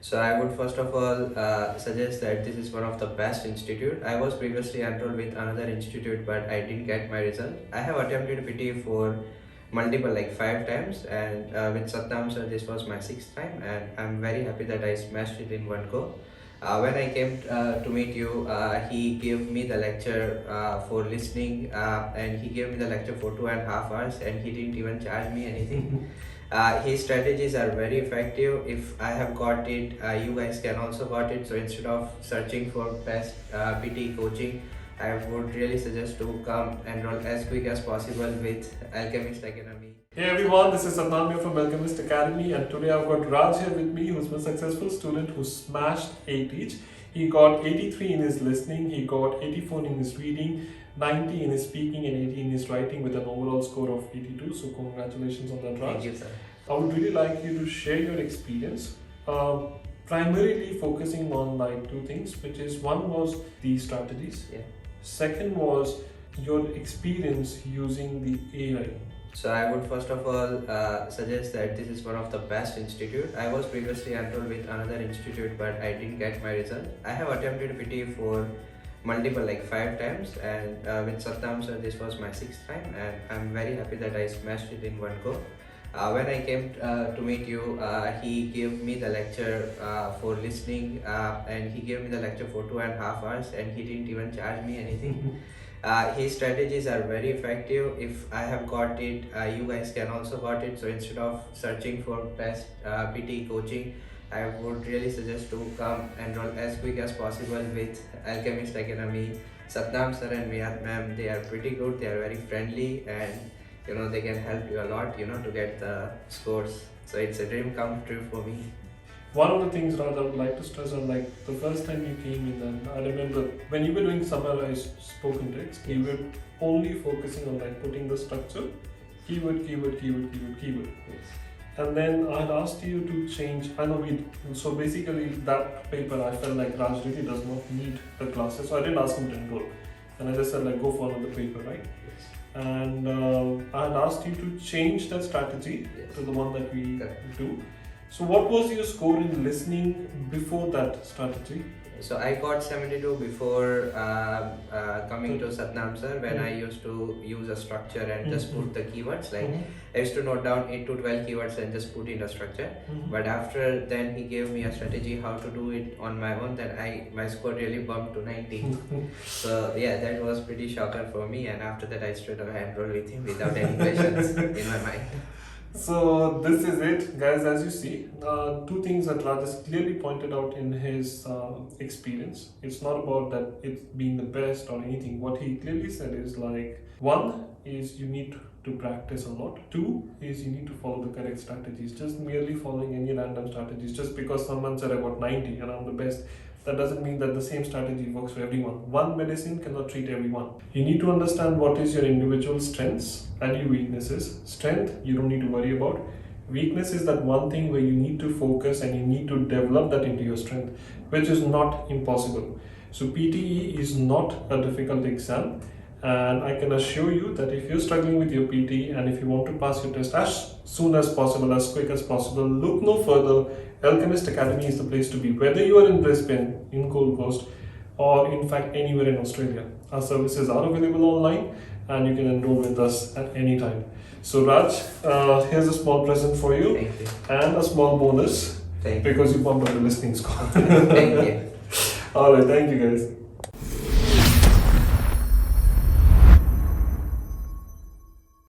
So I would first of all suggest that this is one of the best institute. I was previously enrolled with another institute, but I didn't get my result. I have attempted PT for multiple, like 5 times, and with Satnam sir, this was my 6th time, and I'm very happy that I smashed it in one go. When I came to meet you, he gave me the lecture for listening, and he gave me the lecture for 2.5 hours, and he didn't even charge me anything. His strategies are very effective. If I have got it, you guys can also got it. So instead of searching for best PT coaching, I would really suggest to come enroll as quick as possible with Alchemist Academy. Hey everyone, this is Satnam here from Alchemist Academy, and today I've got Raj here with me, who's a successful student who smashed 8 each. He got 83 in his listening, he got 84 in his reading, 90 in his speaking, and 80 in his writing with an overall score of 82. So congratulations on that, Raj. Thank you, sir. I would really like you to share your experience, primarily focusing on like two things, which is one was the strategies. Yeah. Second was your experience using the AI. So I would first of all suggest that this is one of the best institute. I was previously enrolled with another institute, but I didn't get my result. I have attempted PT for multiple, like 5 times, and with Satnam sir, this was my 6th time, and I'm very happy that I smashed it in one go. When I came to meet you, he gave me the lecture for listening, and he gave me the lecture for 2.5 hours, and he didn't even charge me anything. His strategies are very effective. If I have got it, you guys can also got it. So instead of searching for best PT coaching, I would really suggest to come enroll as quick as possible with Alchemist Academy. Satnam sir and Miyat ma'am, they are pretty good. They are very friendly, and they can help you a lot, to get the scores. So it's a dream come true for me. One of the things, Raj, I would like to stress on, like the first time you came in, and I remember when you were doing summarized spoken text, you were only focusing on like putting the structure, keyword. Yes. And then I had asked you to change. So basically that paper I felt like Raj really does not need the classes, so I didn't ask him to enroll, and I just said like go for another paper, right? Yes. And I had asked you to change that strategy to the one that we do. So what was your score in listening before that strategy? So I got 72 before coming to Satnam sir, when I used to use a structure and just put the keywords. Like I used to note down 8 to 12 keywords and just put in a structure. But after then he gave me a strategy how to do it on my own. Then my score really bumped to 90. So yeah, that was pretty shocker for me. And after that I straight away enrolled with him without any questions in my mind. So this is it, guys. As you see, two things that Raj has clearly pointed out in his experience. It's not about that it's being the best or anything. What he clearly said is like, one is you need to practice a lot. Two is you need to follow the correct strategies. Just merely following any random strategies. Just because someone said I got 90 and I'm the best, that doesn't mean that the same strategy works for everyone. One medicine cannot treat everyone. You need to understand what is your individual strengths and your weaknesses. Strength, you don't need to worry about. Weakness is that one thing where you need to focus and you need to develop that into your strength, which is not impossible. So PTE is not a difficult exam. And I can assure you that if you're struggling with your PT and if you want to pass your test as soon as possible, as quick as possible, look no further. Alchemist Academy is the place to be, whether you are in Brisbane, in Gold Coast, or in fact anywhere in Australia. Our services are available online and you can enroll with us at any time. So Raj, here's a small present for you. Thank you. And a small bonus. Thank you. Because you bumped up the listening score. Thank you. Alright, thank you guys.